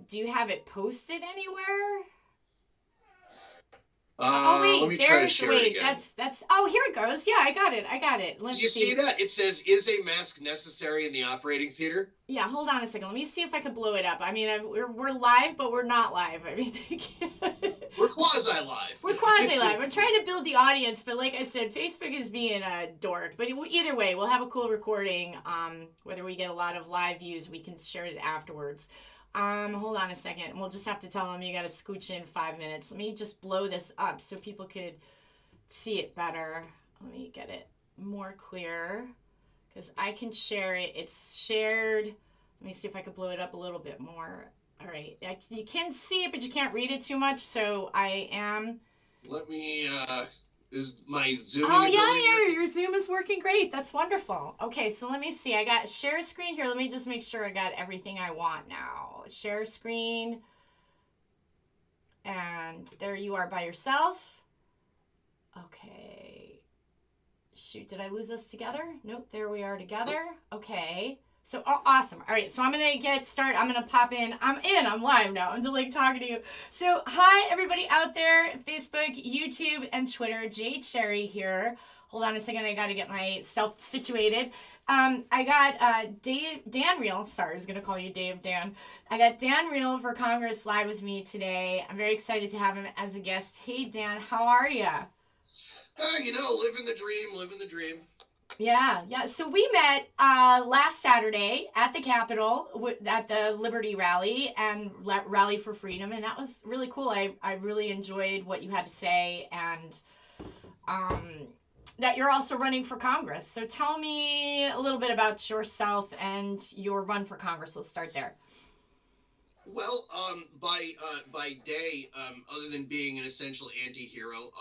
Do you have it posted anywhere? Let me try to share it again. That's oh, here it goes. Yeah, I got it. Do you see that? It says, "Is a mask necessary in the operating theater?" Yeah, hold on a second. Let me see if I can blow it up. I mean, we're live, but we're not live. I mean, we're quasi-live. We're quasi-live. We're trying to build the audience, but like I said, Facebook is being a dork. But either way, we'll have a cool recording. Whether we get a lot of live views, we can share it afterwards. Hold on a second. We'll just have to tell them you got to scooch in 5 minutes. Let me just blow this up so people could see it better. Let me get it more clear because I can share it. It's shared. Let me see if I can blow it up a little bit more. All right. You can see it, but you can't read it too much. So I am. Let me, is my Zoom? Oh, yeah, your Zoom is working great. That's wonderful. Okay, so let me see. I got share screen here. Let me just make sure I got everything I want now. Share screen. And there you are by yourself. Okay. Shoot, did I lose us together? Nope, there we are together. Okay. So, awesome. All right, so I'm going to get started. I'm going to pop in. I'm live now. I'm just like talking to you. So, hi, everybody out there, Facebook, YouTube, and Twitter. Jay Cherry here. Hold on a second. I got to get myself situated. I got Dan Reale. Sorry, I was going to call you Dave Dan. I got Dan Reale for Congress live with me today. I'm very excited to have him as a guest. Hey, Dan, how are you? Living the dream. Yeah. So we met last Saturday at the Capitol at the Liberty Rally and Rally for Freedom, and that was really cool. I really enjoyed what you had to say, and that you're also running for Congress. So tell me a little bit about yourself and your run for Congress. Let's start there. Well, by day, other than being an essential anti-hero,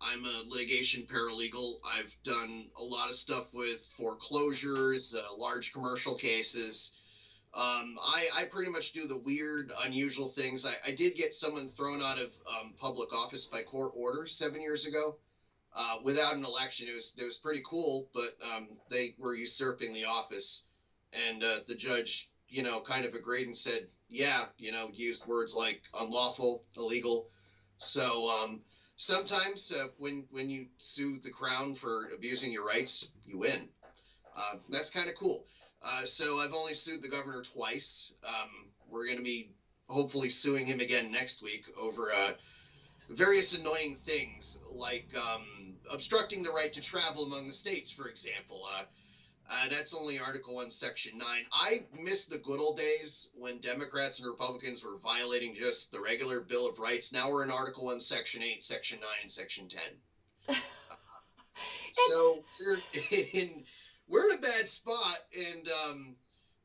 I'm a litigation paralegal. I've done a lot of stuff with foreclosures, large commercial cases. I pretty much do the weird, unusual things. I did get someone thrown out of public office by court order 7 years ago without an election. It was pretty cool, but they were usurping the office, and the judge, kind of agreed and said, yeah, used words like unlawful, illegal. So sometimes when you sue the crown for abusing your rights, you win. That's kind of cool. So I've only sued the governor twice. We're going to be hopefully suing him again next week over various annoying things like obstructing the right to travel among the states, for example. That's only Article 1, Section 9. I miss the good old days when Democrats and Republicans were violating just the regular Bill of Rights. Now we're in Article 1, Section 8, Section 9, and Section 10. So we're in a bad spot, and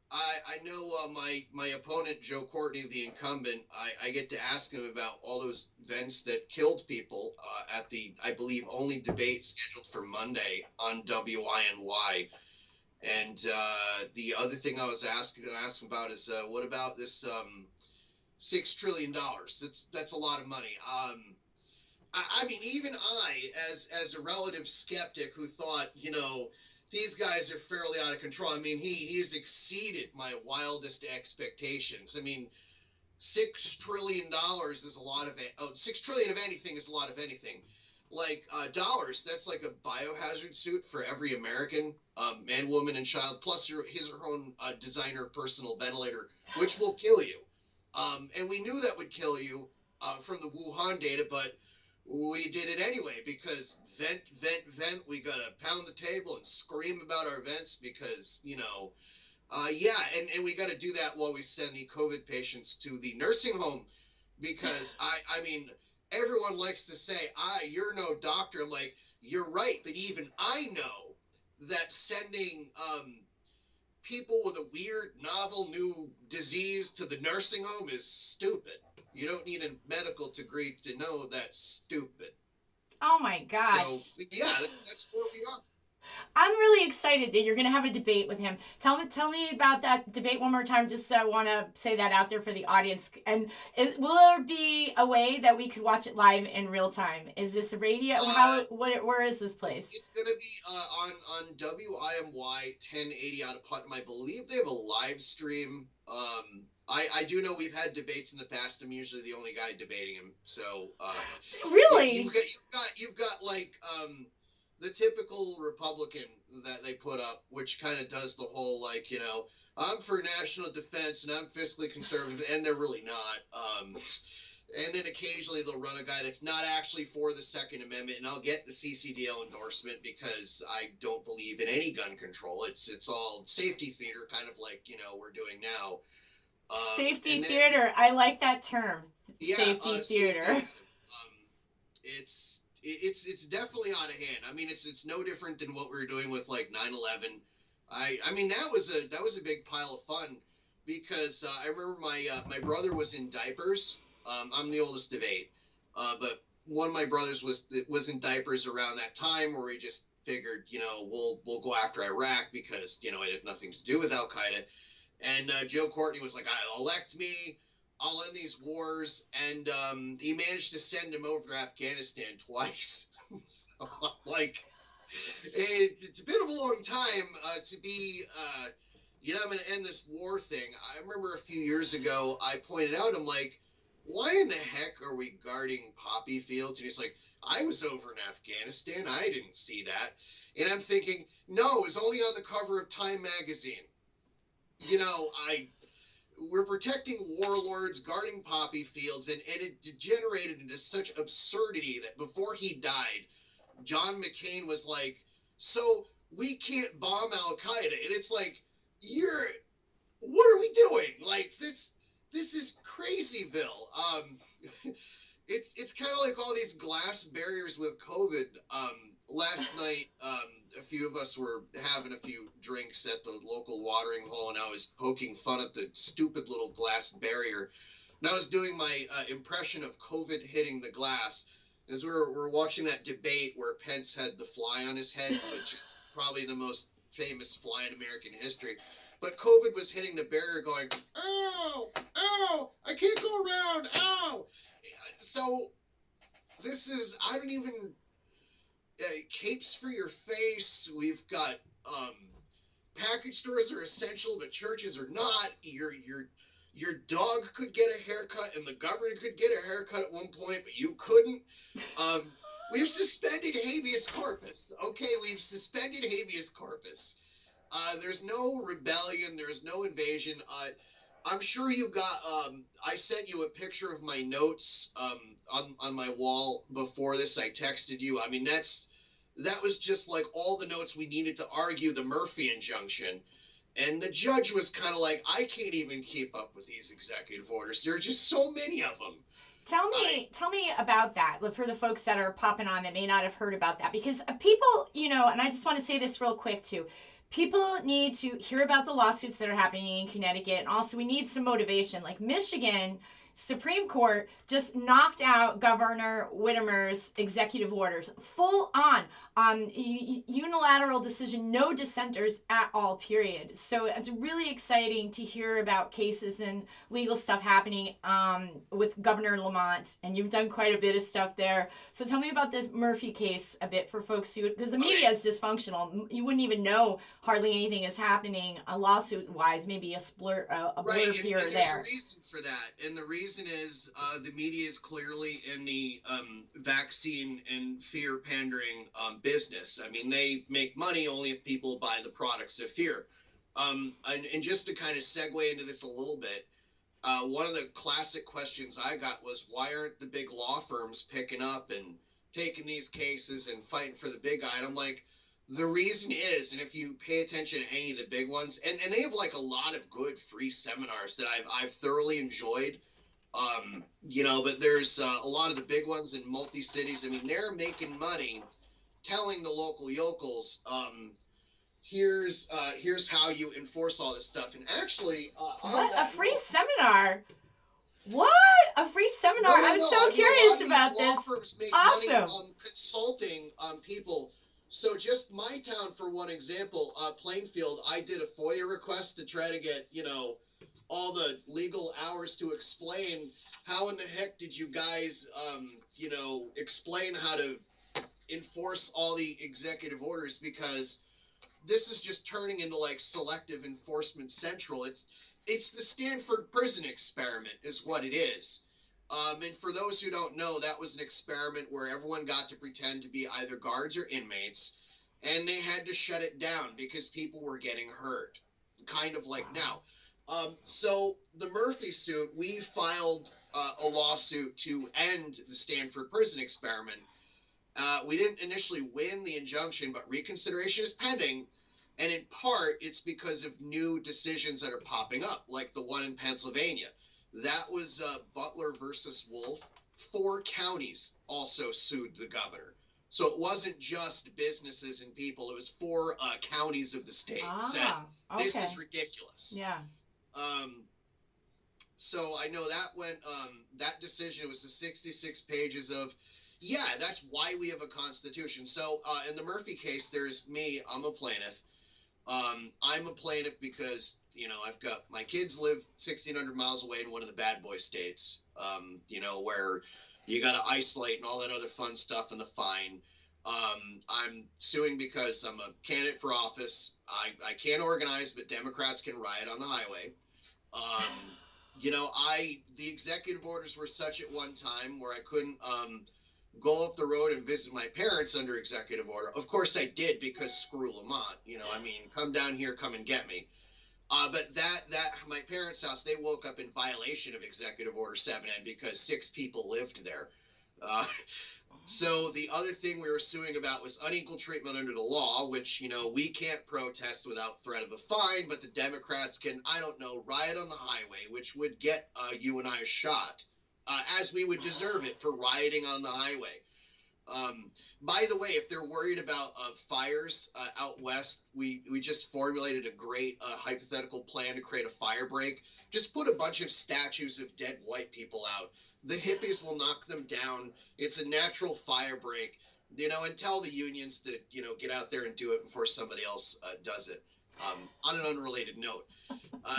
I know my opponent, Joe Courtney, the incumbent, I get to ask him about all those events that killed people at the, I believe, only debate scheduled for Monday on WINY. And the other thing I was asking about is what about this $6 trillion? That's a lot of money. I mean, even I, as a relative skeptic who thought, these guys are fairly out of control. I mean, he's exceeded my wildest expectations. I mean, $6 trillion is a lot of it. Oh, 6 trillion of anything is a lot of anything. Like dollars, that's like a biohazard suit for every American, man, woman, and child, plus his or her own designer personal ventilator, which will kill you. And we knew that would kill you from the Wuhan data, but we did it anyway because vent. We got to pound the table and scream about our vents because, and we got to do that while we send the COVID patients to the nursing home because, I mean, everyone likes to say, you're no doctor. I'm like, you're right. But even I know that sending people with a weird, novel, new disease to the nursing home is stupid. You don't need a medical degree to know that's stupid. Oh, my gosh. So, yeah, that's where we are. I'm really excited that you're going to have a debate with him. Tell me about that debate one more time. Just I want to say that out there for the audience. And will there be a way that we could watch it live in real time? Is this a radio? Where is this place? It's going to be on WIMY 1080 out of Putnam. I believe they have a live stream I do know we've had debates in the past. I'm usually the only guy debating him. So really, you've got like the typical Republican that they put up, which kind of does the whole like, you know, I'm for national defense and I'm fiscally conservative, and they're really not. And then occasionally they'll run a guy that's not actually for the Second Amendment, and I'll get the CCDL endorsement because I don't believe in any gun control. It's all safety theater, kind of like, you know, we're doing now. Safety theater. I like that term. Yeah, safety theater. It's definitely out of hand. I mean, it's no different than what we were doing with like 9/11. I mean that was a big pile of fun because I remember my brother was in diapers. I'm the oldest of 8, but one of my brothers was in diapers around that time, where we just figured, you know, we'll go after Iraq because, you know, it had nothing to do with Al Qaeda. And Joe Courtney was like, elect me, I'll end these wars. And he managed to send him over to Afghanistan twice. Like, it's been a long time to be, you know, I'm going to end this war thing. I remember a few years ago, I pointed out, I'm like, why in the heck are we guarding poppy fields? And he's like, I was over in Afghanistan. I didn't see that. And I'm thinking, no, it was only on the cover of Time magazine. You know, we're protecting warlords, guarding poppy fields, and it degenerated into such absurdity that before he died, John McCain was like, so we can't bomb Al Qaeda. And it's like, what are we doing? Like, this is crazyville. It's kind of like all these glass barriers with COVID. Last night, a few of us were having a few drinks at the local watering hole, and I was poking fun at the stupid little glass barrier. And I was doing my impression of COVID hitting the glass as we're watching that debate where Pence had the fly on his head, which is probably the most famous fly in American history. But COVID was hitting the barrier going, ow, ow, I can't go around, ow. So this is, I don't even, capes for your face. We've got package stores are essential, but churches are not. Your dog could get a haircut, and the governor could get a haircut at one point, but you couldn't. We've suspended habeas corpus. Okay, we've suspended habeas corpus. There's no rebellion. There's no invasion. I'm sure you got, I sent you a picture of my notes on my wall before this. I texted you. I mean, that was just like all the notes we needed to argue the Murphy injunction. And the judge was kind of like, I can't even keep up with these executive orders. There are just so many of them. Tell me about that for the folks that are popping on that may not have heard about that. Because people, you know, and I just want to say this real quick too. People need to hear about the lawsuits that are happening in Connecticut. And also we need some motivation. Like Michigan Supreme Court just knocked out Governor Whitmer's executive orders. Full on. Unilateral decision, no dissenters at all, period. So it's really exciting to hear about cases and legal stuff happening with Governor Lamont. And you've done quite a bit of stuff there. So tell me about this Murphy case a bit for folks who, because the media is dysfunctional. You wouldn't even know hardly anything is happening lawsuit-wise, maybe a blurb here or there. There's a reason for that. And the reason is the media is clearly in the vaccine and fear pandering business. I mean, they make money only if people buy the products of fear. And just to kind of segue into this a little bit, one of the classic questions I got was, why aren't the big law firms picking up and taking these cases and fighting for the big guy? And I'm like, the reason is, and if you pay attention to any of the big ones, and they have like a lot of good free seminars that I've thoroughly enjoyed. You know, but there's a lot of the big ones in multi-cities. I mean, they're making money telling the local yokels, here's how you enforce all this stuff. And actually, a free seminar? What? A free seminar? I'm so curious about this. Law firms make awesome. Money, consulting people. So just my town, for one example, Plainfield, I did a FOIA request to try to get, you know, all the legal hours to explain how in the heck did you guys, you know, explain how to enforce all the executive orders, because this is just turning into like selective enforcement central. it's the Stanford prison experiment is what it is. And for those who don't know, that was an experiment where everyone got to pretend to be either guards or inmates, and they had to shut it down because people were getting hurt, kind of like now. So the Murphy suit, we filed a lawsuit to end the Stanford prison experiment. We didn't initially win the injunction, but reconsideration is pending. And in part, it's because of new decisions that are popping up, like the one in Pennsylvania. That was Butler versus Wolf. 4 counties also sued the governor. So it wasn't just businesses and people. It was 4 counties of the state said, this is ridiculous. Yeah. So I know that went, that decision was the 66 pages of, yeah, that's why we have a constitution. So in the Murphy case, there's me, I'm a plaintiff. I'm a plaintiff because, you know, I've got, my kids live 1,600 miles away in one of the bad boy states, you know, where you got to isolate and all that other fun stuff and the fine. I'm suing because I'm a candidate for office. I can't organize, but Democrats can riot on the highway. You know, the executive orders were such at one time where I couldn't, go up the road and visit my parents under executive order. Of course I did, because screw Lamont, you know, I mean, come down here, come and get me. But that my parents' house, they woke up in violation of executive order 7N because 6 people lived there. So the other thing we were suing about was unequal treatment under the law, which, you know, we can't protest without threat of a fine, but the Democrats can, I don't know, riot on the highway, which would get you and I shot. As we would deserve it for rioting on the highway. By the way, if they're worried about fires out west, we just formulated a great hypothetical plan to create a fire break. Just put a bunch of statues of dead white people out. The hippies will knock them down. It's a natural fire break, you know, and tell the unions to, you know, get out there and do it before somebody else does it. On an unrelated note.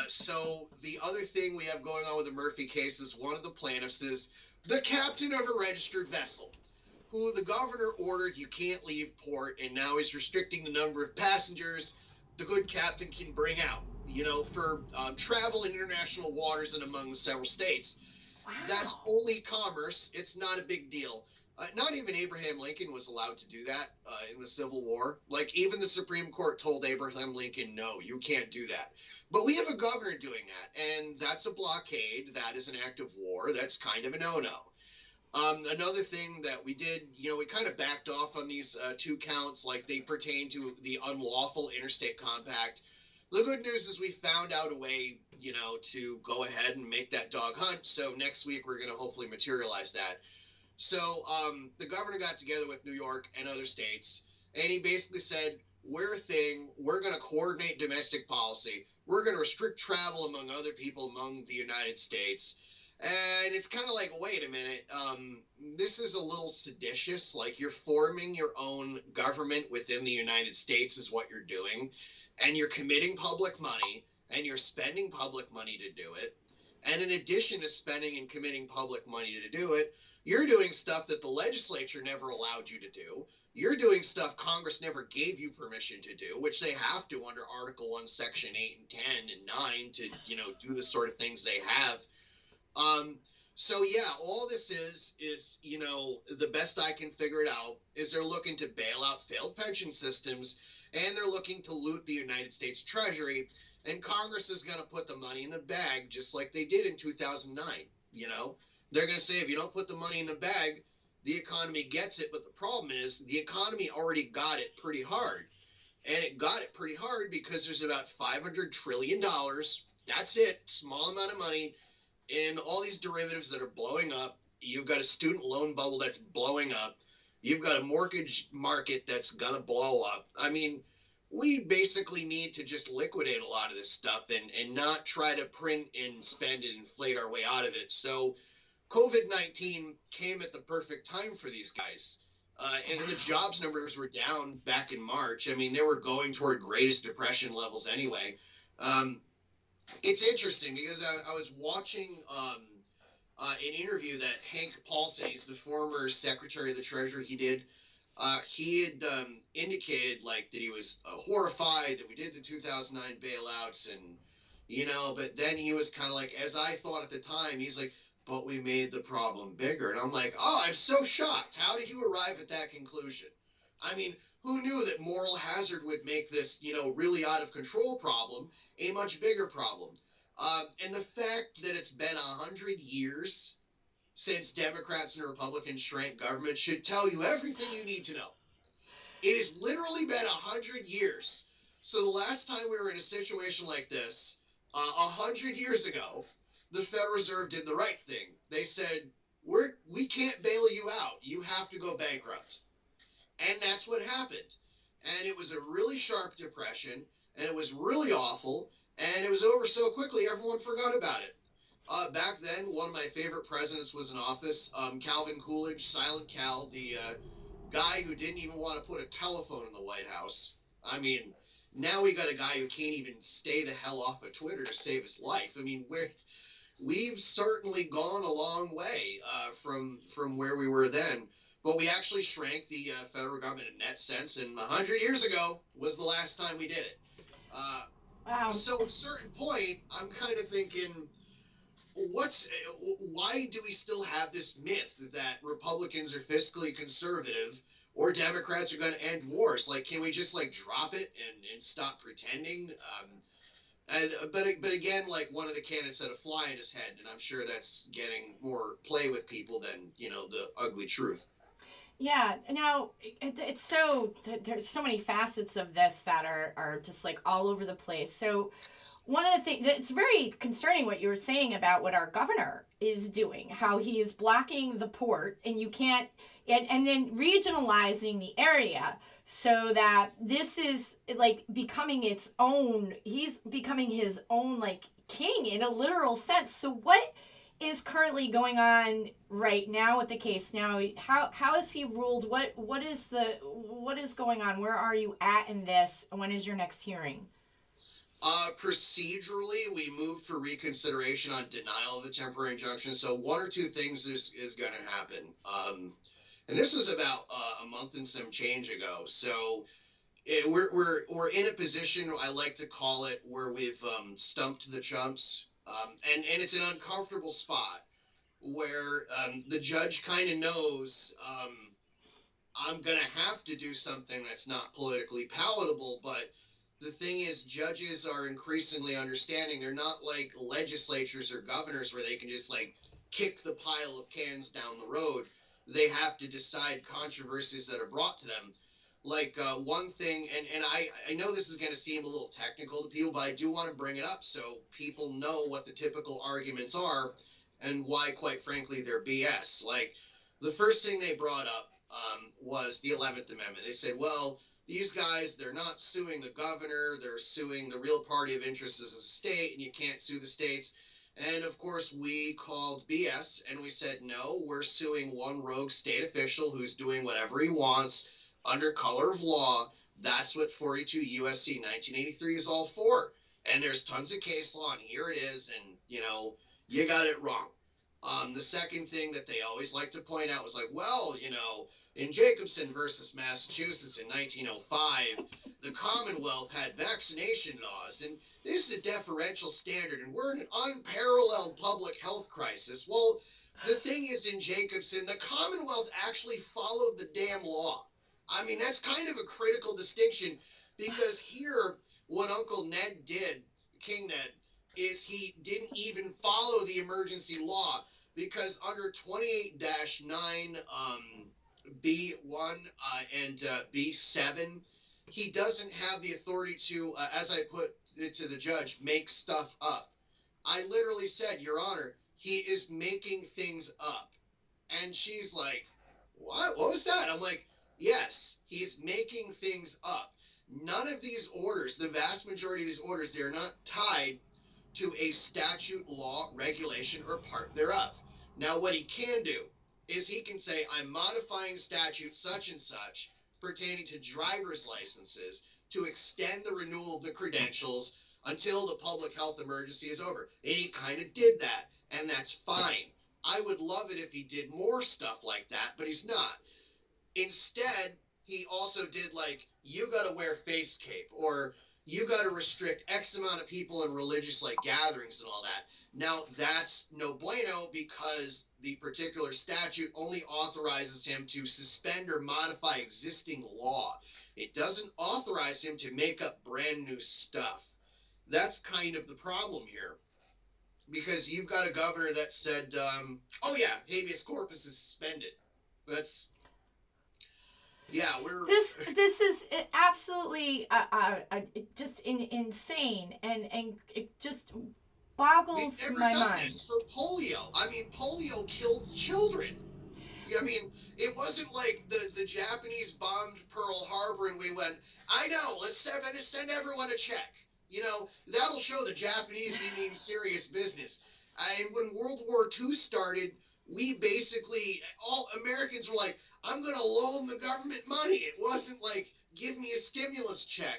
So the other thing we have going on with the Murphy case is one of the plaintiffs is the captain of a registered vessel, who the governor ordered you can't leave port, and now is restricting the number of passengers the good captain can bring out, you know, for travel in international waters and among the several states. Wow. That's only commerce. It's not a big deal. Not even Abraham Lincoln was allowed to do that in the Civil War. Like, even the Supreme Court told Abraham Lincoln, no, you can't do that. But we have a governor doing that, and that's a blockade. That is an act of war. That's kind of a no-no. Another thing that we did, you know, we kind of backed off on these 2 counts, like they pertain to the unlawful interstate compact. The good news is we found out a way, you know, to go ahead and make that dog hunt. So next week we're going to hopefully materialize that. So the governor got together with New York and other states, and he basically said, we're a thing. We're going to coordinate domestic policy. We're going to restrict travel among other people among the United States. And it's kind of like, wait a minute, this is a little seditious. Like, you're forming your own government within the United States is what you're doing. And you're committing public money, and you're spending public money to do it. And in addition to spending and committing public money to do it, you're doing stuff that the legislature never allowed you to do. You're doing stuff Congress never gave you permission to do, which they have to under Article 1, Section 8 and 10 and 9 to, you know, do the sort of things they have. So yeah, all this is, you know, the best I can figure it out is they're looking to bail out failed pension systems, and they're looking to loot the United States Treasury, and Congress is going to put the money in the bag just like they did in 2009, you know. They're going to say, if you don't put the money in the bag, the economy gets it. But the problem is the economy already got it pretty hard. And it got it pretty hard because there's about $500 trillion. That's it. Small amount of money in all these derivatives that are blowing up. You've got a student loan bubble that's blowing up. You've got a mortgage market that's going to blow up. I mean, we basically need to just liquidate a lot of this stuff and not try to print and spend and inflate our way out of it. So COVID-19 came at the perfect time for these guys. And the jobs numbers were down back in March. I mean, they were going toward greatest depression levels anyway. It's interesting because I was watching an interview that Hank Paulson, he's the former Secretary of the Treasury, he did. He had indicated like that he was horrified that we did the 2009 bailouts, and But then he was kind of like, as I thought at the time, he's like, but we made the problem bigger. And I'm like, oh, I'm so shocked. How did you arrive at that conclusion? I mean, who knew that moral hazard would make this, really out of control problem a much bigger problem? And the fact that it's been 100 years since Democrats and Republicans shrank government should tell you everything you need to know. It has literally been 100 years. So the last time we were in a situation like this, 100 years ago, the Federal Reserve did the right thing. They said, we can't bail you out. You have to go bankrupt. And that's what happened. And it was a really sharp depression, and it was really awful, and it was over so quickly everyone forgot about it. Back then, one of my favorite presidents was in office, Calvin Coolidge, Silent Cal, the guy who didn't even want to put a telephone in the White House. I mean, now we got a guy who can't even stay the hell off of Twitter to save his life. I mean, we've certainly gone a long way from where we were then. But we actually shrank the federal government in net sense, and 100 years ago was the last time we did it. Wow. So at a certain point, I'm kind of thinking, why do we still have this myth that Republicans are fiscally conservative or Democrats are going to end wars? Like, can we just drop it and stop pretending? But again, like one of the candidates had a fly in his head, and I'm sure that's getting more play with people than the ugly truth. Yeah. Now, it's so there's so many facets of this that are just like all over the place. So one of the things it's very concerning what you were saying about what our governor is doing, how he is blocking the port, and you can't, and then regionalizing the area so that this is like becoming its own. He's becoming his own like king in a literal sense. So what is currently going on right now with the case now? How has he ruled? What is going on? Where are you at in this? When is your next hearing? Procedurally, we moved for reconsideration on denial of the temporary injunction. So one or two things is going to happen. And this was about a month and some change ago. So we're in a position, I like to call it, where we've stumped the chumps. And it's an uncomfortable spot where the judge kind of knows I'm going to have to do something that's not politically palatable. But the thing is, judges are increasingly understanding. They're not like legislatures or governors where they can just kick the pile of cans down the road. They have to decide controversies that are brought to them. One thing, and I know this is going to seem a little technical to people, but I do want to bring it up so people know what the typical arguments are and why, quite frankly, they're BS. The first thing they brought up was the 11th Amendment. They said, well, these guys, they're not suing the governor, they're suing the real party of interest as a state, and you can't sue the states. And, of course, we called BS, and we said, no, we're suing one rogue state official who's doing whatever he wants under color of law. That's what 42 U.S.C. 1983 is all for. And there's tons of case law, and here it is, and, you got it wrong. The second thing that they always like to point out was in Jacobson versus Massachusetts in 1905, the Commonwealth had vaccination laws, and this is a deferential standard, and we're in an unparalleled public health crisis. Well, the thing is, in Jacobson, the Commonwealth actually followed the damn law. I mean, that's kind of a critical distinction, because here, what Uncle Ned did, King Ned, is he didn't even follow the emergency law, because under 28-9 B1 and B7, he doesn't have the authority to, as I put it to the judge, make stuff up. I literally said, Your Honor, he is making things up. And she's like, what was that? I'm like, yes, he's making things up. None of these orders, the vast majority of these orders, they're not tied to a statute, law, regulation, or part thereof. Now, what he can do is he can say, I'm modifying statute such and such pertaining to driver's licenses to extend the renewal of the credentials until the public health emergency is over. And he kind of did that, and that's fine. I would love it if he did more stuff like that, but he's not. Instead, he also did you got to wear face cape, or you got to restrict X amount of people in religious like gatherings and all that. Now that's no bueno because the particular statute only authorizes him to suspend or modify existing law. It doesn't authorize him to make up brand new stuff. That's kind of the problem here, because you've got a governor that said, oh yeah, habeas corpus is suspended. That's, yeah, we're... This is absolutely just insane, and it just boggles They've never my done mind. this for polio. I mean, polio killed children. I mean, it wasn't like the Japanese bombed Pearl Harbor and we went, I know, let's send everyone a check. You know, that'll show the Japanese we mean serious business. And when World War II started, we basically, all Americans were like, I'm going to loan the government money. It wasn't like, give me a stimulus check.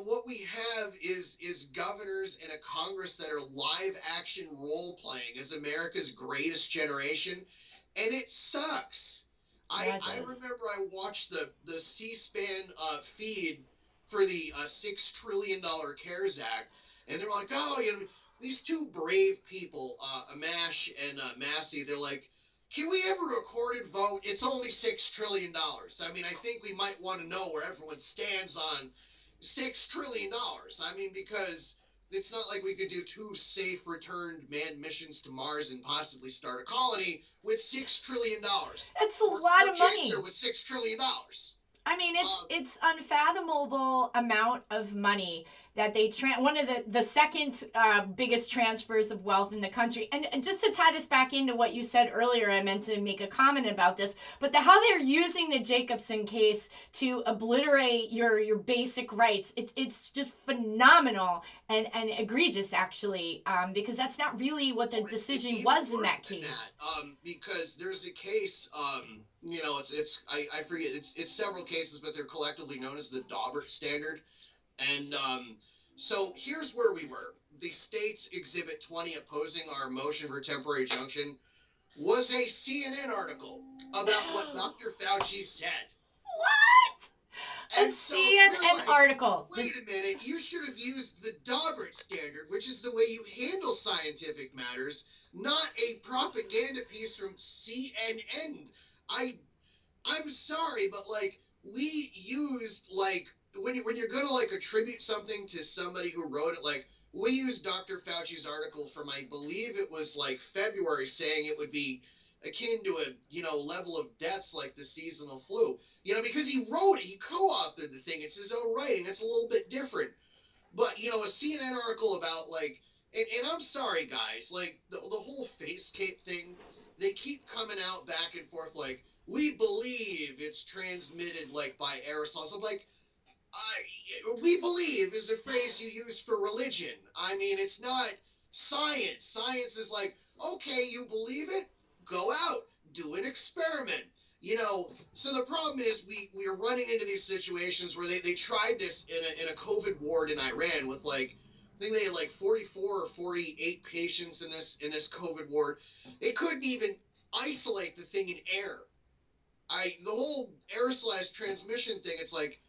What we have is governors and a Congress that are live action role playing as America's greatest generation, and it sucks. Yeah, I remember I watched the C-SPAN feed for the $6 trillion CARES Act, and they're like, oh, you know, these two brave people, Amash and Massey, they're like, can we have a recorded vote? It's only $6 trillion. I mean, I think we might want to know where everyone stands on $6 trillion. I mean, because it's not like we could do 2 safe returned manned missions to Mars and possibly start a colony with $6 trillion. That's a lot of money. With $6 trillion. I mean, it's unfathomable amount of money that they one of the second biggest transfers of wealth in the country. And just to tie this back into what you said earlier, I meant to make a comment about this, but how they're using the Jacobson case to obliterate your basic rights, it's just phenomenal and egregious, actually, because that's not really what the decision was in that case. Because there's a case, you know, I forget, it's several cases, but they're collectively known as the Daubert standard. And so here's where we were. The state's Exhibit 20 opposing our motion for temporary injunction was a CNN article about what Dr. Fauci said. What? And a CNN article. Wait a minute, you should have used the Daubert standard, which is the way you handle scientific matters, not a propaganda piece from CNN. I'm sorry, but like, we used like, when you're going to like attribute something to somebody who wrote it, like we used Dr. Fauci's article from, I believe it was like February, saying it would be akin to a, you know, level of deaths like the seasonal flu, you know, because he wrote it, he co-authored the thing. It's his own writing. It's a little bit different. But, you know, a CNN article about like, and I'm sorry guys, like the whole face cape thing, they keep coming out back and forth like, we believe it's transmitted like by aerosols. I'm like, we believe is a phrase you use for religion. I mean, it's not science. Science is like, okay, you believe it? Go out, do an experiment. You know, so the problem is we are running into these situations where they tried this in a COVID ward in Iran with like, I think they had like 44 or 48 patients in this COVID ward. They couldn't even isolate the thing in air. The whole aerosolized transmission thing, it's like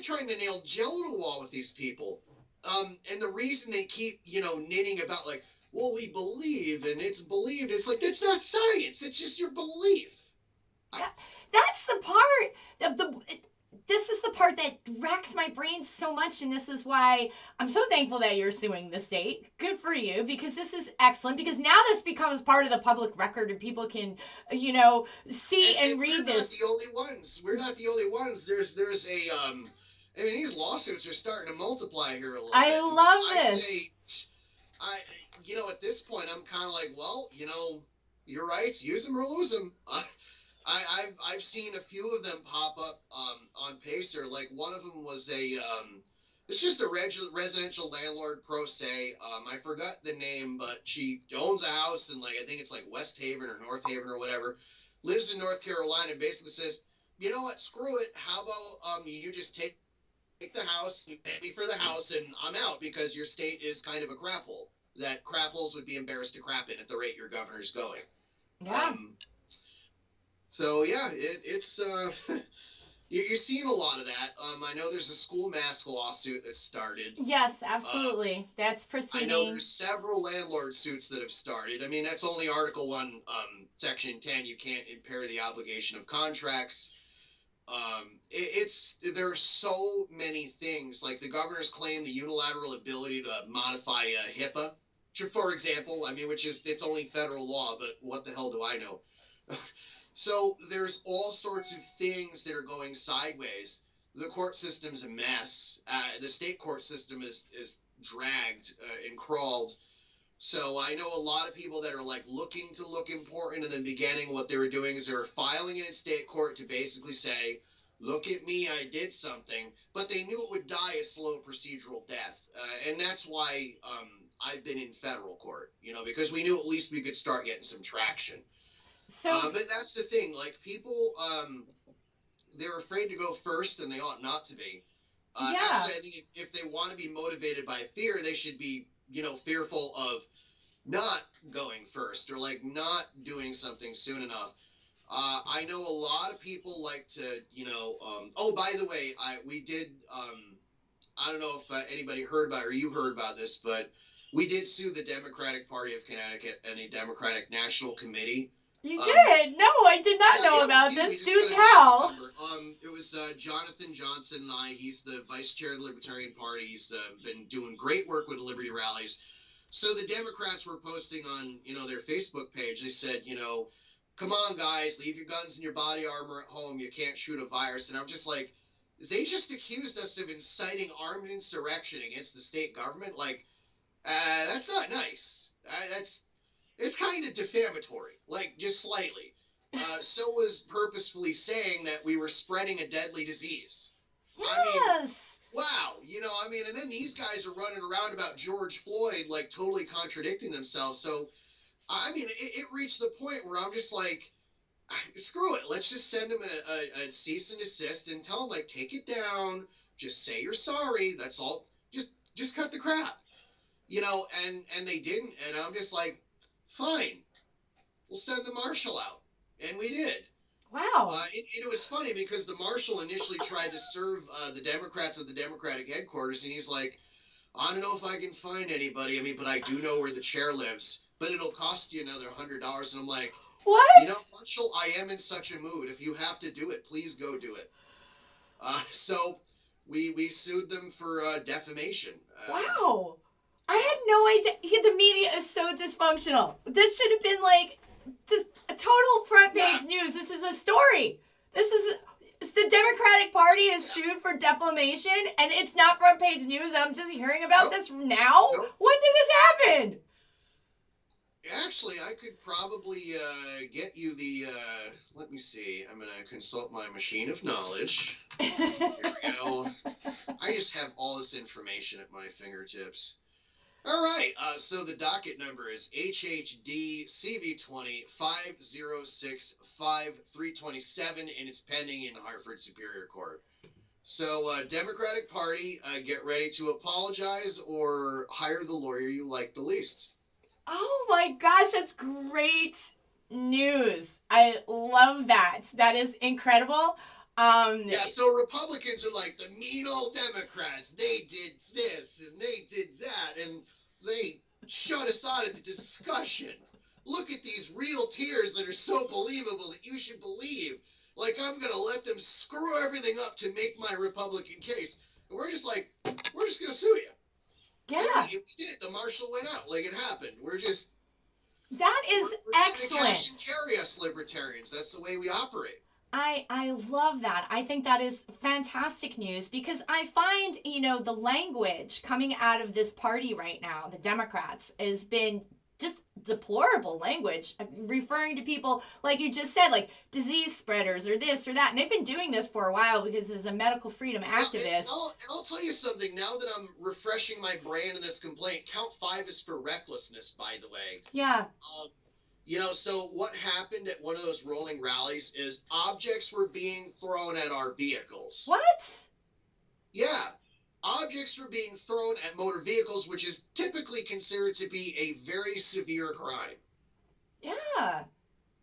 trying to nail gel to a wall with these people. And the reason they keep, you know, knitting about like, well, we believe and it's believed. It's like, that's not science. It's just your belief. That's the part. This is the part that racks my brain so much, and this is why I'm so thankful that you're suing the state. Good for you, because this is excellent, because now this becomes part of the public record and people can, you know, see and read this. We're not the only ones. There's a, I mean, these lawsuits are starting to multiply here a little bit. I love this. You know, at this point, I'm kind of like, well, you know, your rights, use them or lose them. I've seen a few of them pop up on Pacer. Like one of them was it's just a residential landlord pro se. I forgot the name, but she owns a house in like, I think it's like West Haven or North Haven or whatever. Lives in North Carolina and basically says, you know what, screw it. How about you just take the house, you pay me for the house, and I'm out because your state is kind of a crap hole that crap holes would be embarrassed to crap in at the rate your governor's going. Yeah. So yeah, it's You're seeing a lot of that. I know there's a school mask lawsuit that started. Yes, absolutely. That's I know proceeding. there's several landlord suits that have started. I mean, that's only Article 1, Section 10. You can't impair the obligation of contracts. There are so many things. Like the governor's claim the unilateral ability to modify HIPAA, for example. I mean, it's only federal law, but what the hell do I know? So there's all sorts of things that are going sideways. The court system's a mess. The state court system is dragged and crawled. So I know a lot of people that are like looking to look important in the beginning. What they were doing is they were filing it in state court to basically say, look at me, I did something. But they knew it would die a slow procedural death. And that's why I've been in federal court, because we knew at least we could start getting some traction. So, but that's the thing. Like people, they're afraid to go first, and they ought not to be. yeah. Actually, I think if they want to be motivated by fear, they should be, fearful of not going first or like not doing something soon enough. I know a lot of people like to, oh, by the way, we did. I don't know if anybody heard about or you heard about this, but we did sue the Democratic Party of Connecticut and the Democratic National Committee. You did? No, I did not know about this. Do tell. It was Jonathan Johnson and I. He's the vice chair of the Libertarian Party. He's been doing great work with the Liberty rallies. So the Democrats were posting on, their Facebook page. They said, come on, guys, leave your guns and your body armor at home. You can't shoot a virus. And I'm just like, they just accused us of inciting armed insurrection against the state government. Like, that's not nice. It's kind of defamatory, like just slightly. So was purposefully saying that we were spreading a deadly disease. Yes. I mean, wow. And then these guys are running around about George Floyd, like totally contradicting themselves. So, it reached the point where I'm just like, screw it. Let's just send them a cease and desist and tell them, like, take it down. Just say you're sorry. That's all. Just cut the crap. And they didn't. And I'm just like, fine, we'll send the marshal out. And we did. Wow. It was funny because the marshal initially tried to serve the Democrats at the Democratic headquarters, and he's like, I don't know if I can find anybody, but I do know where the chair lives, but it'll cost you another $100. And I'm like, what? Marshal, I am in such a mood. If you have to do it, please go do it. So we sued them for defamation. Wow. I had no idea. The media is so dysfunctional. This should have been like just a total front page news. This is a story. It's the Democratic Party is sued for defamation, and it's not front page news. I'm just hearing about this now. Nope. When did this happen? Actually, I could probably get you the. Let me see. I'm gonna consult my machine of knowledge. Here we go. I just have all this information at my fingertips. All right, so the docket number is HHD CV20 5065 and it's pending in Hartford Superior Court. So, Democratic Party, get ready to apologize or hire the lawyer you like the least. Oh my gosh, that's great news. I love that. That is incredible. So Republicans are like the mean old Democrats. They did this and they did that and they shut us out of the discussion. Look at these real tears that are so believable that you should believe. Like I'm going to let them screw everything up to make my Republican case. And we're just like, we're just going to sue you. Yeah. And we did. The marshal went out. Like it happened. That is excellent. Cash and carry us libertarians. That's the way we operate. I love that. I think that is fantastic news because I find, the language coming out of this party right now, the Democrats, has been just deplorable language, referring to people, like you just said, like disease spreaders or this or that. And they've been doing this for a while because as a medical freedom activist. And I'll tell you something, now that I'm refreshing my brain in this complaint, count 5 is for recklessness, by the way. Yeah. So what happened at one of those rolling rallies is objects were being thrown at our vehicles. What? Yeah. Objects were being thrown at motor vehicles, which is typically considered to be a very severe crime. Yeah.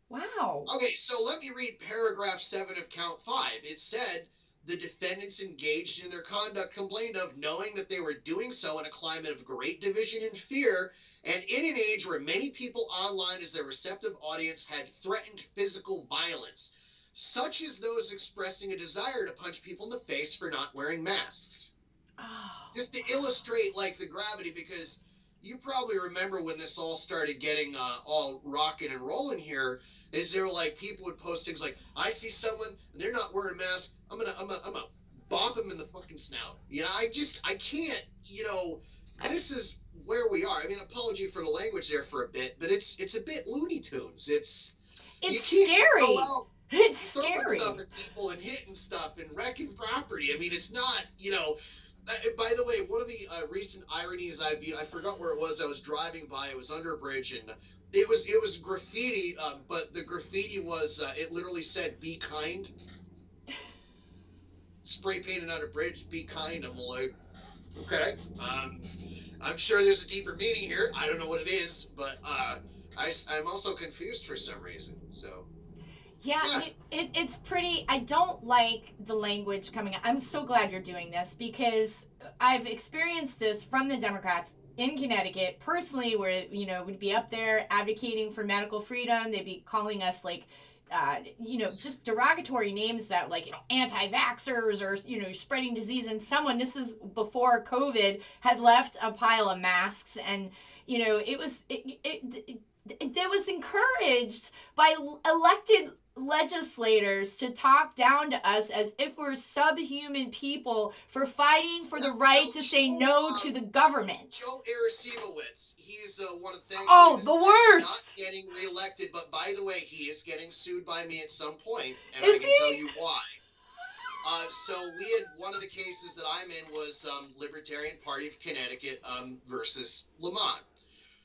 Wow. Okay, so let me read paragraph 7 of count 5. It said, the defendants engaged in their conduct complained of, knowing that they were doing so in a climate of great division and fear, and in an age where many people online as their receptive audience had threatened physical violence, such as those expressing a desire to punch people in the face for not wearing masks. Oh. Just to illustrate like the gravity, because you probably remember when this all started getting all rocking and rolling here, is there like people would post things like, I see someone and they're not wearing a mask, I'm gonna bop them in the fucking snout. You know, I can't, you know, this is where we are. I mean, apology for the language there for a bit, but it's a bit Looney Tunes. It's scary. It's throwing scary. stuff at people and hitting stuff and wrecking property. I mean, it's not, you know. By the way, one of the recent ironies I viewed, I forgot where it was. I was driving by. It was under a bridge, and it was graffiti. But the graffiti was it literally said "Be kind." Spray painted on a bridge, "Be kind." I'm like, okay. I'm sure there's a deeper meaning here. I don't know what it is, but I'm also confused for some reason. So. Yeah, it's pretty. I don't like the language coming out. I'm so glad you're doing this because I've experienced this from the Democrats in Connecticut personally, where, you know, we'd be up there advocating for medical freedom. They'd be calling us like, you know, just derogatory names that, like, you know, anti-vaxxers or, you know, spreading disease. And someone, this is before COVID, had left a pile of masks, and, you know, it was encouraged by elected legislators to talk down to us as if we're subhuman people for fighting for the right to say no to the government. Joe Arasimowicz, he's one of the worst. Not getting reelected, but by the way, he is getting sued by me at some point, and is I can he? tell you why. So we had, one of the cases that I'm in was Libertarian Party of Connecticut versus Lamont.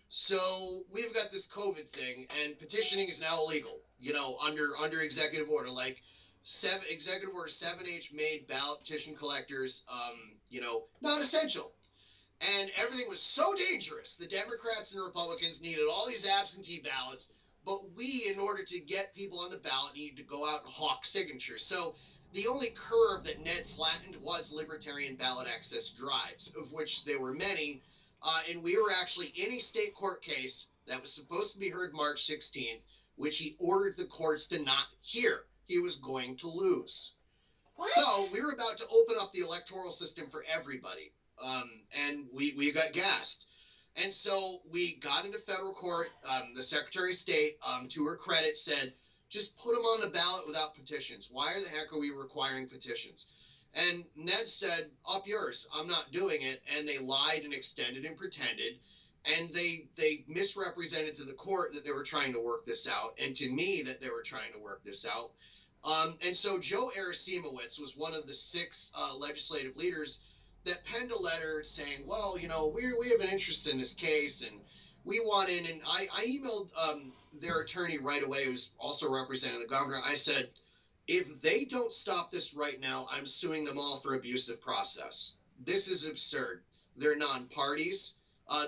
So we've got this COVID thing, and petitioning is now illegal, you know, under executive order. Like executive order 7H made ballot petition collectors, you know, non-essential. And everything was so dangerous. The Democrats and Republicans needed all these absentee ballots, but we, in order to get people on the ballot, needed to go out and hawk signatures. So the only curve that Ned flattened was libertarian ballot access drives, of which there were many. And we were actually in a state court case that was supposed to be heard March 16th, which he ordered the courts to not hear. He was going to lose. What? So we were about to open up the electoral system for everybody. And we got gassed. And so we got into federal court. The Secretary of State, to her credit, said, just put them on the ballot without petitions. Why the heck are we requiring petitions? And Ned said, up yours, I'm not doing it. And they lied and extended and pretended. And they misrepresented to the court that they were trying to work this out, and to me that they were trying to work this out. And so Joe Arasimowicz was one of the 6 legislative leaders that penned a letter saying, well, you know, we have an interest in this case, and we want in. And I emailed their attorney right away, who's also representing the governor. I said, if they don't stop this right now, I'm suing them all for abusive process. This is absurd. They're non-parties.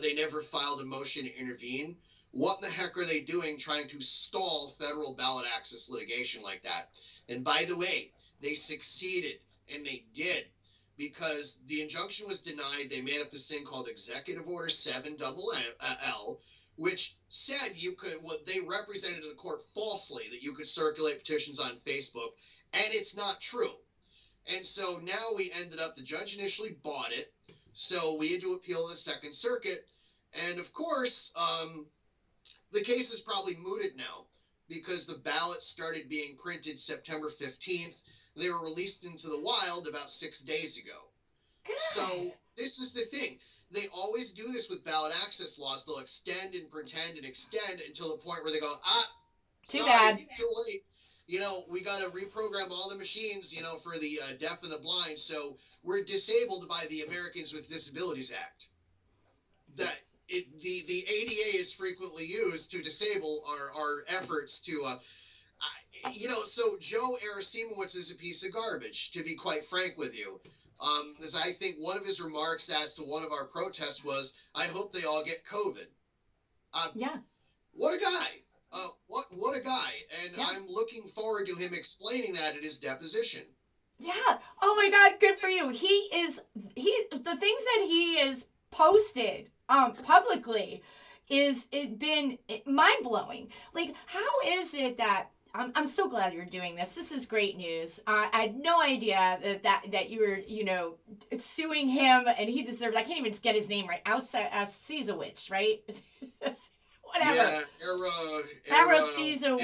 They never filed a motion to intervene. What in the heck are they doing trying to stall federal ballot access litigation like that? And by the way, they succeeded, and they did, because the injunction was denied. They made up this thing called Executive Order 7L, which said you could, what they represented to the court falsely, that you could circulate petitions on Facebook, and it's not true. And so now we ended up, the judge initially bought it, so we had to appeal to the Second Circuit, and of course, the case is probably mooted now, because the ballots started being printed September 15th. They were released into the wild about 6 days ago. Good. So this is the thing. They always do this with ballot access laws. They'll extend and pretend and extend until the point where they go, too sorry, bad. too late. You know, we got to reprogram all the machines, you know, for the deaf and the blind. So we're disabled by the Americans with Disabilities Act. The ADA is frequently used to disable our efforts to, you know, so Joe Arasimowicz is a piece of garbage, to be quite frank with you. As I think one of his remarks as to one of our protests was, I hope they all get COVID. Yeah. What a guy. What a guy. And yeah. I'm looking forward to him explaining that at his deposition. Yeah. Oh my God, good for you. The things that he is posted publicly is it been mind blowing. Like, how is it that I'm so glad you're doing this. This is great news. I had no idea that you were, suing him, and he deserved. I can't even get his name right. Cesowicz, right? Whatever. Yeah, Caesar.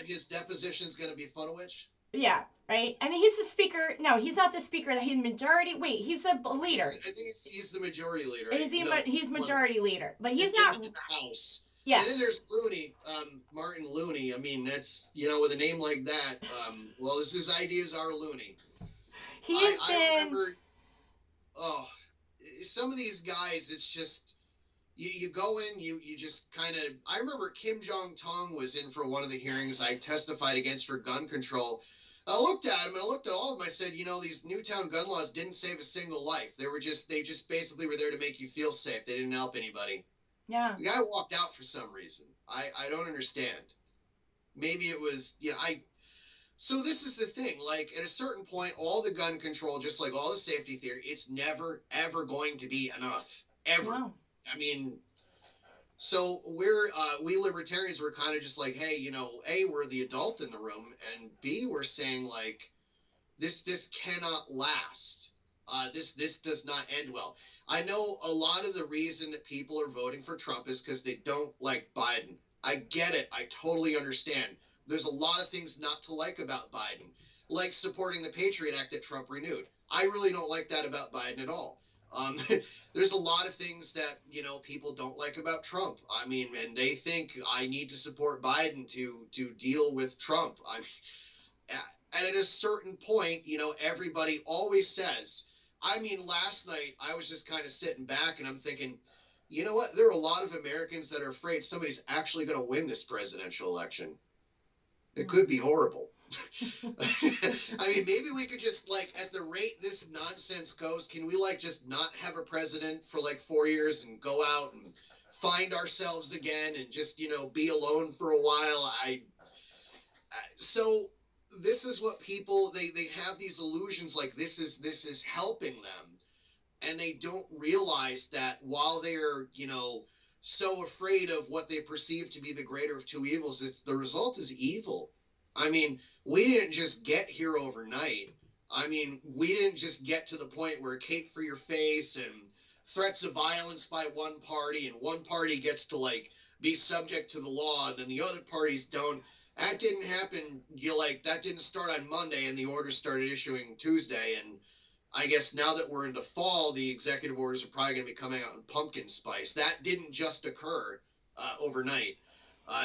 His deposition's going to be Funowich. Yeah, right. And he's the speaker. No, he's not the speaker. He's majority. Wait, he's a leader. I think he's the majority leader. Right? He's majority leader, but he's in not the House. Yes. And then there's Looney, Martin Looney. I mean, that's, with a name like that, his ideas are Looney. I remember, some of these guys, it's just, you go in, you just kind of, I remember Kim Jong-tong was in for one of the hearings I testified against for gun control. I looked at him and I looked at all of them. I said, these Newtown gun laws didn't save a single life. They just basically were there to make you feel safe. They didn't help anybody. Yeah. The guy walked out for some reason. I don't understand. Maybe it was, so this is the thing. Like, at a certain point, all the gun control, just like all the safety theory, it's never, ever going to be enough. Ever. Wow. I mean, so we libertarians were kind of just like, hey, A, we're the adult in the room, and B, we're saying, like, this cannot last. This does not end well. I know a lot of the reason that people are voting for Trump is because they don't like Biden. I get it. I totally understand. There's a lot of things not to like about Biden, like supporting the Patriot Act that Trump renewed. I really don't like that about Biden at all. There's a lot of things that, people don't like about Trump. I mean, and they think I need to support Biden to deal with Trump. And at a certain point, everybody always says, I mean, last night I was just kind of sitting back and I'm thinking, you know what? There are a lot of Americans that are afraid somebody's actually going to win this presidential election. It could be horrible. I mean, maybe we could just, like, at the rate this nonsense goes, can we, like, just not have a president for, like, 4 years and go out and find ourselves again and just, be alone for a while? So this is what people, they have these illusions like this is helping them. And they don't realize that while they're, so afraid of what they perceive to be the greater of two evils, the result is evil. I mean, we didn't just get here overnight. I mean, we didn't just get to the point where cape for your face and threats of violence by one party, and one party gets to, like, be subject to the law, and then the other parties don't. That didn't happen, that didn't start on Monday, and the orders started issuing Tuesday, and I guess now that we're into fall, the executive orders are probably going to be coming out in pumpkin spice. That didn't just occur overnight.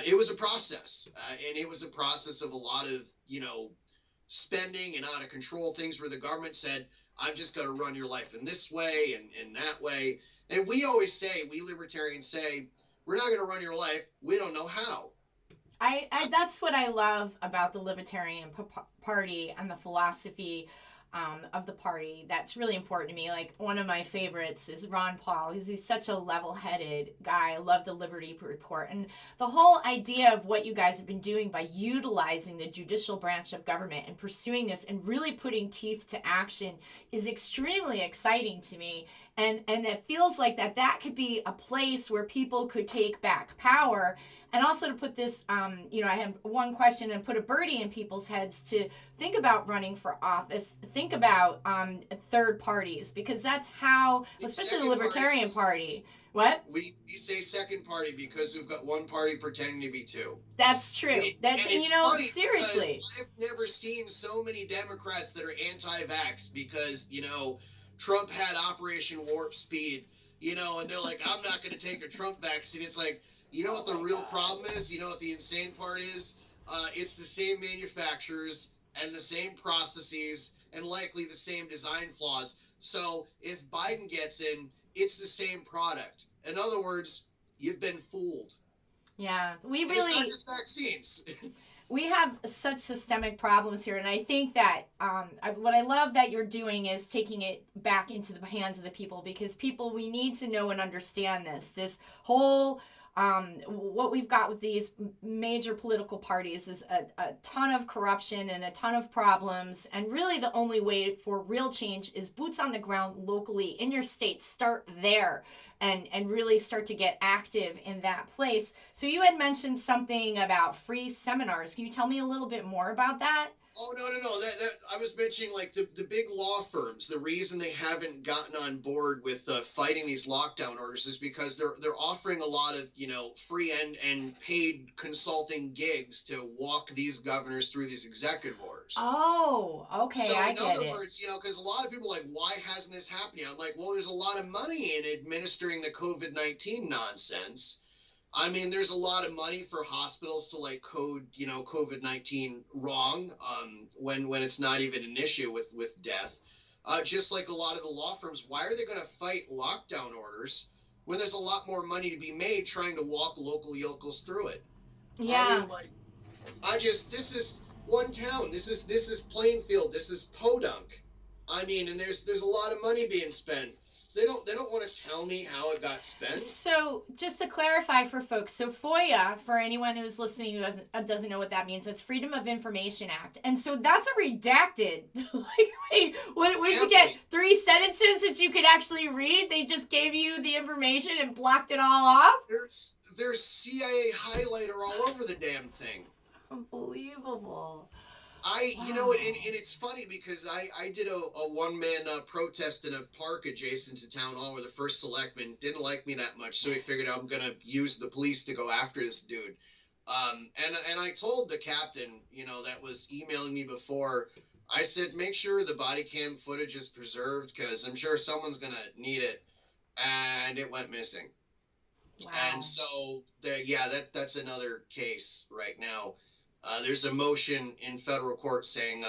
It was a process, and it was a process of a lot of, spending and out of control things where the government said, I'm just going to run your life in this way and that way. And we always say, we libertarians say, we're not going to run your life. We don't know how. That's what I love about the Libertarian Party and the philosophy of the party. That's really important to me. Like, one of my favorites is Ron Paul. He's such a level-headed guy. I love the Liberty Report. And the whole idea of what you guys have been doing by utilizing the judicial branch of government and pursuing this and really putting teeth to action is extremely exciting to me. And it feels like that could be a place where people could take back power. And also to put this, I have one question and put a birdie in people's heads to think about running for office, think about third parties, because that's how, especially the Libertarian Party. What? We say second party because we've got one party pretending to be two. That's true. That's, seriously. I've never seen so many Democrats that are anti-vax because, Trump had Operation Warp Speed, and they're like, I'm not going to take a Trump vaccine. It's like, you know what the real problem is? You know what the insane part is? It's the same manufacturers and the same processes and likely the same design flaws. So if Biden gets in, it's the same product. In other words, you've been fooled. Yeah, it's not just vaccines. We have such systemic problems here, and I think that what I love that you're doing is taking it back into the hands of the people, because we need to know and understand this whole What we've got with these major political parties is a ton of corruption and a ton of problems. And really the only way for real change is boots on the ground locally in your state. Start there and really start to get active in that place. So you had mentioned something about free seminars. Can you tell me a little bit more about that? Oh, no. That I was mentioning, like, the big law firms. The reason they haven't gotten on board with fighting these lockdown orders is because they're offering a lot of, free and paid consulting gigs to walk these governors through these executive orders. Oh, okay, So I in get other it. words, because a lot of people are like, why hasn't this happened yet? I'm like, well, there's a lot of money in administering the COVID-19 nonsense. I mean, there's a lot of money for hospitals to like code, COVID-19 wrong, when it's not even an issue with death. Just like a lot of the law firms, why are they going to fight lockdown orders when there's a lot more money to be made trying to walk local yokels through it? Yeah. I mean, like, this is one town. This is Plainfield. This is Podunk. I mean, and there's a lot of money being spent. They don't want to tell me how it got spent. So just to clarify for folks, so FOIA, for anyone who's listening who doesn't know what that means, it's Freedom of Information Act. And so that's a redacted. Like, wait, what did you get? 3 sentences that you could actually read? They just gave you the information and blocked it all off? There's CIA highlighter all over the damn thing. Unbelievable. And it's funny because I did a one-man protest in a park adjacent to town hall where the first selectman didn't like me that much, so he figured I'm going to use the police to go after this dude. And I told the captain, that was emailing me before, I said, make sure the body cam footage is preserved because I'm sure someone's going to need it. And it went missing. Wow. And so, that's another case right now. There's a motion in federal court saying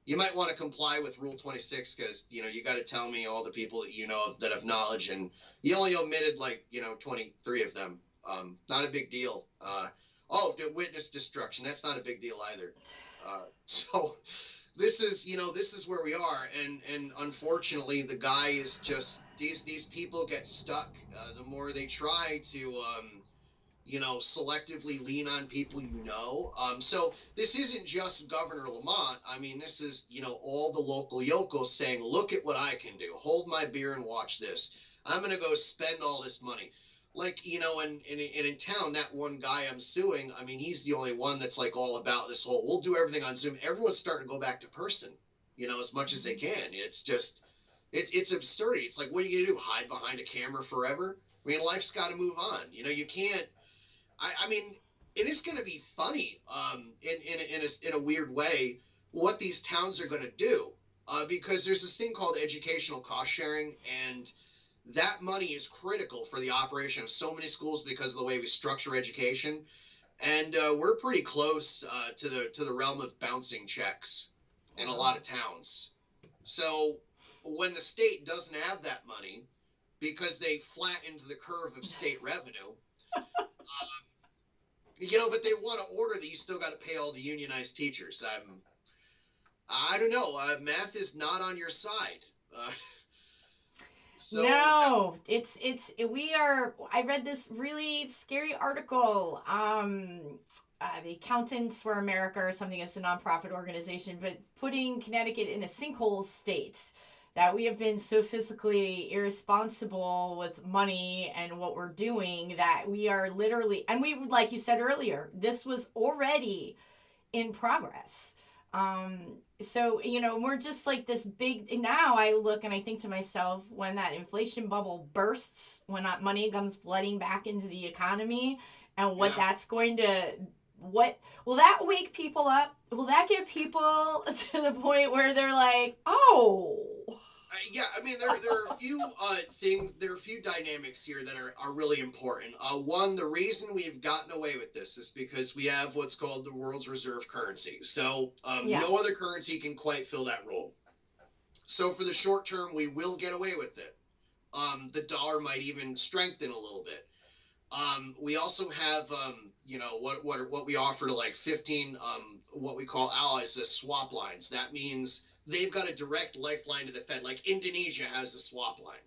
you might want to comply with Rule 26 because, you got to tell me all the people that you know that have knowledge, and you only omitted 23 of them. Not a big deal. Witness destruction. That's not a big deal either. So this is where we are. And unfortunately, the guy is just, these people get stuck. The more they try to, selectively lean on people So this isn't just Governor Lamont. I mean, this is, all the local yokels saying, look at what I can do. Hold my beer and watch this. I'm going to go spend all this money. Like, in town, that one guy I'm suing, I mean, he's the only one that's like all about this whole, we'll do everything on Zoom. Everyone's starting to go back to person, as much as they can. It's just, it's absurdity. It's like, what are you going to do? Hide behind a camera forever? I mean, life's got to move on. You can't, I mean, it is going to be funny, in a weird way, what these towns are going to do, because there's this thing called educational cost sharing, and that money is critical for the operation of so many schools because of the way we structure education, and we're pretty close to the realm of bouncing checks in a lot of towns. So when the state doesn't have that money because they flattened the curve of state revenue. But they want to order that you still got to pay all the unionized teachers. I don't know. Math is not on your side. No, I read this really scary article. The Accountants for America or something. It's a nonprofit organization, but putting Connecticut in a sinkhole state. That we have been so fiscally irresponsible with money and what we're doing that we are literally, and we, like you said earlier, this was already in progress. So, we're just like this big, now I look and I think to myself, when that inflation bubble bursts, when that money comes flooding back into the economy, and what that's going to, what will that wake people up? Will that get people to the point where they're like, oh, I mean, there are a few things, there are a few dynamics here that are really important. One, the reason we've gotten away with this is because we have what's called the world's reserve currency. So no other currency can quite fill that role. So for the short term, we will get away with it. The dollar might even strengthen a little bit. We also have, what we offer to like 15, what we call allies as swap lines. That means they've got a direct lifeline to the Fed, like Indonesia has a swap line.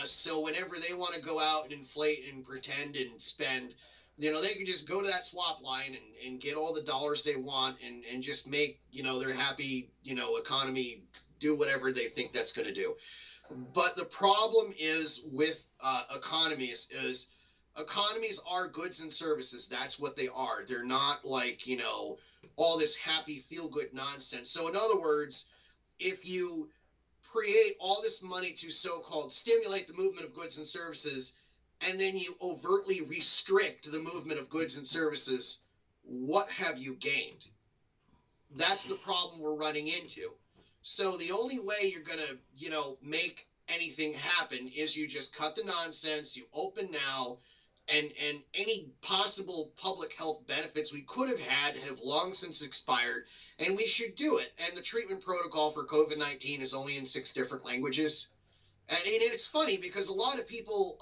So whenever they want to go out and inflate and pretend and spend, they can just go to that swap line and get all the dollars they want and just make, their happy, economy do whatever they think that's going to do. But the problem is with economies are goods and services. That's what they are. They're not like, all this happy feel-good nonsense. So in other words, if you create all this money to so-called stimulate the movement of goods and services, and then you overtly restrict the movement of goods and services, what have you gained? That's the problem we're running into. So the only way you're going to, make anything happen is you just cut the nonsense, you open now, and any possible public health benefits we could have long since expired, and we should do it. And the treatment protocol for COVID-19 is only in 6 different languages. And it's funny because a lot of people,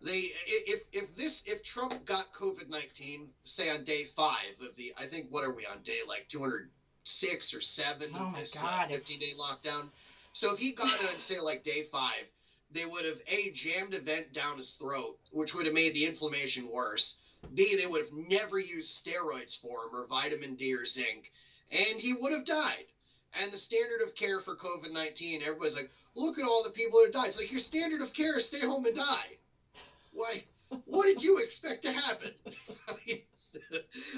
if Trump got COVID-19, say on day 5 of the, I think, what are we on, day like 206 or 7 of this 50-day lockdown? So if he got it on, say, like day 5, they would have jammed a vent down his throat, which would have made the inflammation worse. B, they would have never used steroids for him or vitamin D or zinc, and he would have died. And the standard of care for COVID-19, everybody's like, look at all the people that died. It's like, your standard of care is stay home and die. Why? What did you expect to happen? I mean,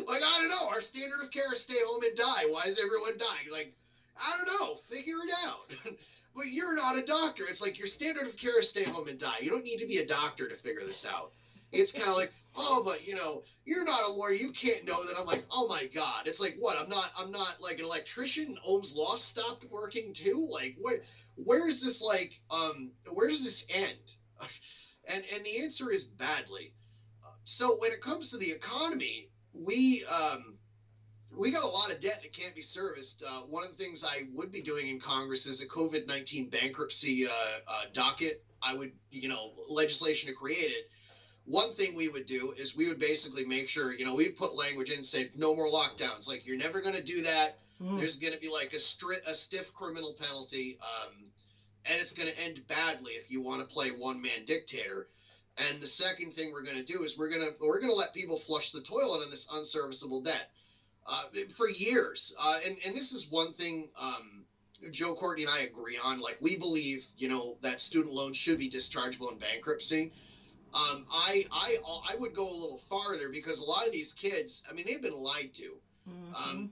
like, I don't know. Our standard of care is stay home and die. Why is everyone dying? Like, I don't know. Figure it out. But you're not a doctor. It's like your standard of care is stay home and die. You don't need to be a doctor to figure this out. It's kind of like, oh, but you're not a lawyer. You can't know that. I'm like, oh my God. It's like, what? I'm not like an electrician. Ohm's law stopped working too. Like, where does this where does this end? And the answer is badly. So when it comes to the economy, we got a lot of debt that can't be serviced. One of the things I would be doing in Congress is a COVID-19 bankruptcy docket. I would, legislation to create it. One thing we would do is we would basically make sure, we'd put language in and say no more lockdowns. Like, you're never going to do that. There's going to be like a stiff criminal penalty, and it's going to end badly if you want to play one-man dictator. And the second thing we're going to do is we're going to let people flush the toilet on this unserviceable debt. For years. And this is one thing Joe Courtney and I agree on. Like, we believe, that student loans should be dischargeable in bankruptcy. I would go a little farther because a lot of these kids, I mean, they've been lied to.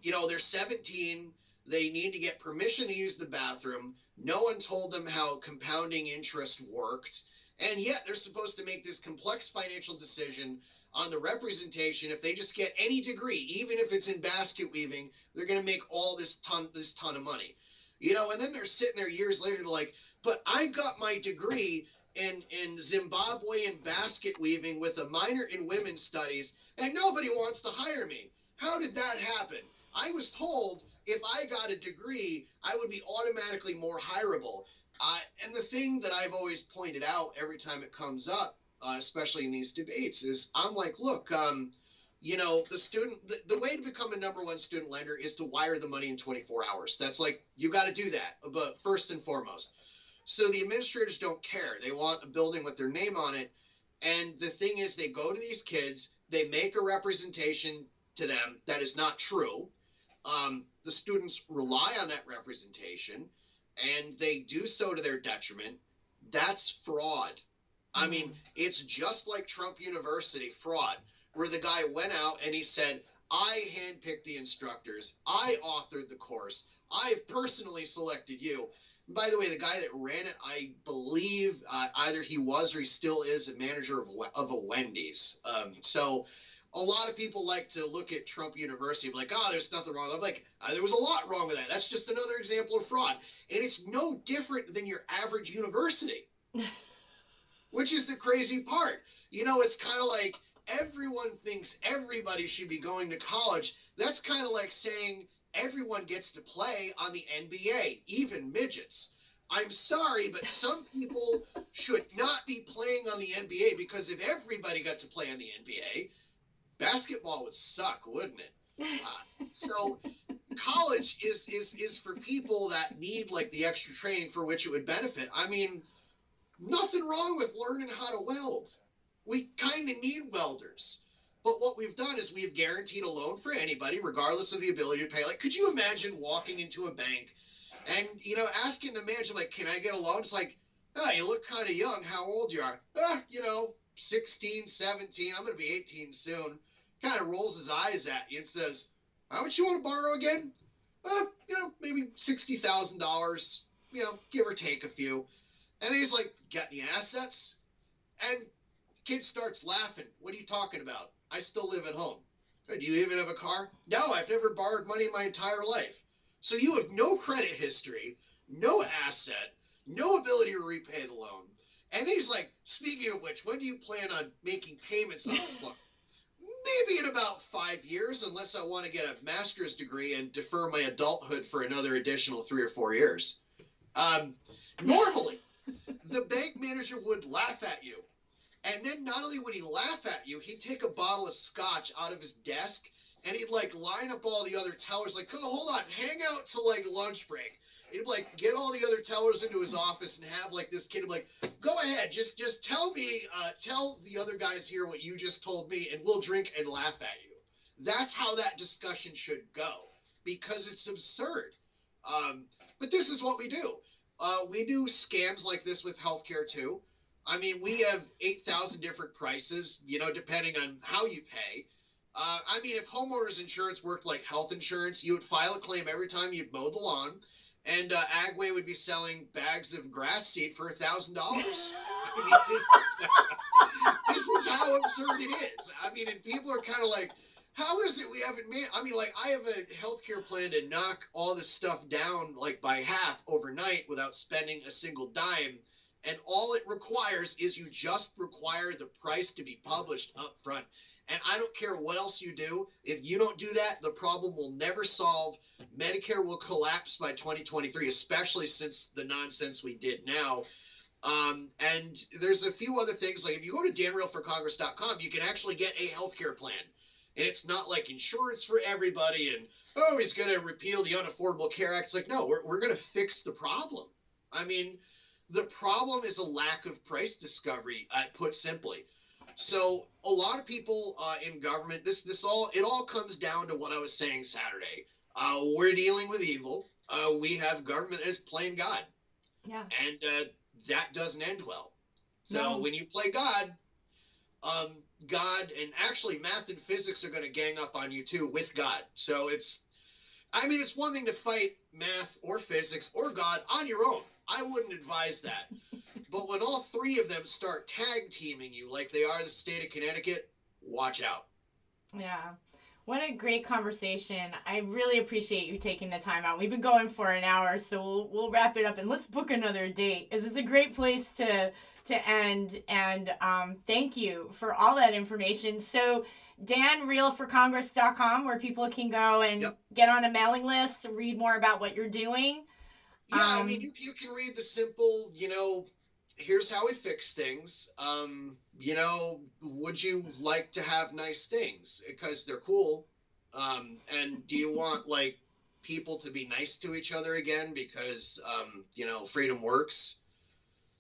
They're 17. They need to get permission to use the bathroom. No one told them how compounding interest worked. And yet they're supposed to make this complex financial decision on the representation. If they just get any degree, even if it's in basket weaving, they're going to make all this ton of money. And then they're sitting there years later, they're like, but I got my degree in Zimbabwean basket weaving with a minor in women's studies, and nobody wants to hire me. How did that happen? I was told if I got a degree, I would be automatically more hireable. And the thing that I've always pointed out every time it comes up, especially in these debates, is I'm like, look, the way to become a number 1 student lender is to wire the money in 24 hours. That's like, you got to do that, but first and foremost. So the administrators don't care. They want a building with their name on it. And the thing is, they go to these kids, they make a representation to them that is not true. The students rely on that representation, and they do so to their detriment. That's fraud. I mean, it's just like Trump University fraud, where the guy went out and he said, I handpicked the instructors, I authored the course, I've personally selected you. By the way, the guy that ran it, I believe either he was or he still is a manager of a Wendy's. So a lot of people like to look at Trump University and be like, oh, there's nothing wrong. I'm like, there was a lot wrong with that. That's just another example of fraud. And it's no different than your average university, which is the crazy part. It's kind of like everyone thinks everybody should be going to college. That's kind of like saying everyone gets to play on the NBA, even midgets. I'm sorry, but some people should not be playing on the NBA, because if everybody got to play on the NBA, basketball would suck, wouldn't it? So college is for people that need like the extra training for which it would benefit. I mean, Nothing wrong with learning how to weld. We kind of need welders. But what we've done is we've guaranteed a loan for anybody, regardless of the ability to pay. Like, could you imagine walking into a bank and, asking the manager, like, can I get a loan? It's like, oh, you look kind of young. How old you are? 16, 17. I'm going to be 18 soon. Kind of rolls his eyes at you and says, how much you want to borrow again? Maybe $60,000, give or take a few. And he's like, got any assets? And kid starts laughing. What are you talking about? I still live at home. Do you even have a car? No, I've never borrowed money in my entire life. So you have no credit history, no asset, no ability to repay the loan. And he's like, speaking of which, when do you plan on making payments on this loan? Maybe in about 5 years, unless I want to get a master's degree and defer my adulthood for another additional 3 or 4 years. Normally, the bank manager would laugh at you. And then not only would he laugh at you, he'd take a bottle of scotch out of his desk and he'd line up all the other tellers, like, hold on, hang out till lunch break. He'd get all the other tellers into his office and have this kid go ahead, just tell me, tell the other guys here what you just told me, and we'll drink and laugh at you. That's how that discussion should go, because it's absurd. But this is what we do. We do scams like this with healthcare too. I mean, we have 8,000 different prices, depending on how you pay. I mean, if homeowners insurance worked like health insurance, you would file a claim every time you mowed the lawn, and Agway would be selling bags of grass seed for $1,000. I mean, this is how absurd it is. I mean, and people are kind of like, how is it we haven't made? I mean, I have a healthcare plan to knock all this stuff down by half overnight without spending a single dime. And all it requires is you just require the price to be published up front. And I don't care what else you do. If you don't do that, the problem will never solve. Medicare will collapse by 2023, especially since the nonsense we did now. And there's a few other things. Like if you go to danrealeforcongress.com, you can actually get a healthcare plan. And it's not like insurance for everybody and, oh, he's going to repeal the Unaffordable Care Act. It's like, no, we're going to fix the problem. I mean, the problem is a lack of price discovery, put simply. So a lot of people in government, it all comes down to what I was saying Saturday. We're dealing with evil. We have government as playing God. Yeah. And that doesn't end well. So No. when you play God, God and actually math and physics are going to gang up on you too with God. So it's one thing to fight math or physics or God on your own. I wouldn't advise that. But when all three of them start tag teaming you like they are the state of Connecticut, watch out. Yeah. What a great conversation. I really appreciate you taking the time out. We've been going for an hour, so we'll wrap it up and let's book another date, because it's a great place to end. And thank you for all that information. So danrealeforcongress.com, where people can go and get on a mailing list, read more about what you're doing. Yeah, I mean, you can read the simple, here's how we fix things. Would you like to have nice things? Because they're cool. And do you want, people to be nice to each other again because, freedom works?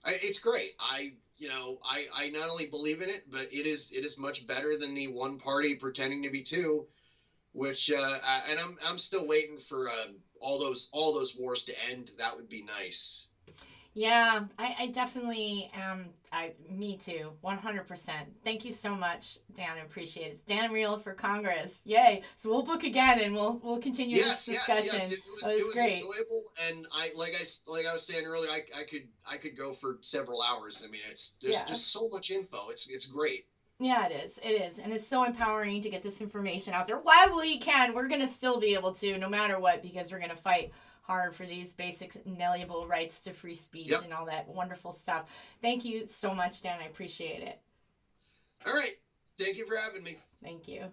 It's great. I not only believe in it, but it is much better than the one party pretending to be two, which, and I'm still waiting for, all those wars to end. That would be nice. Yeah, I definitely am. Me too, 100%. Thank you so much, Dan. I appreciate it. Dan Reale for Congress. Yay. So we'll book again and we'll continue this discussion. Yes. It was great. Enjoyable, and I was saying earlier, I could go for several hours. I mean, there's just so much info. It's great. Yeah, it is. And it's so empowering to get this information out there. While we can, we're going to still be able to, no matter what, because we're going to fight hard for these basic inalienable rights to free speech and all that wonderful stuff. Thank you so much, Dan. I appreciate it. All right. Thank you for having me. Thank you.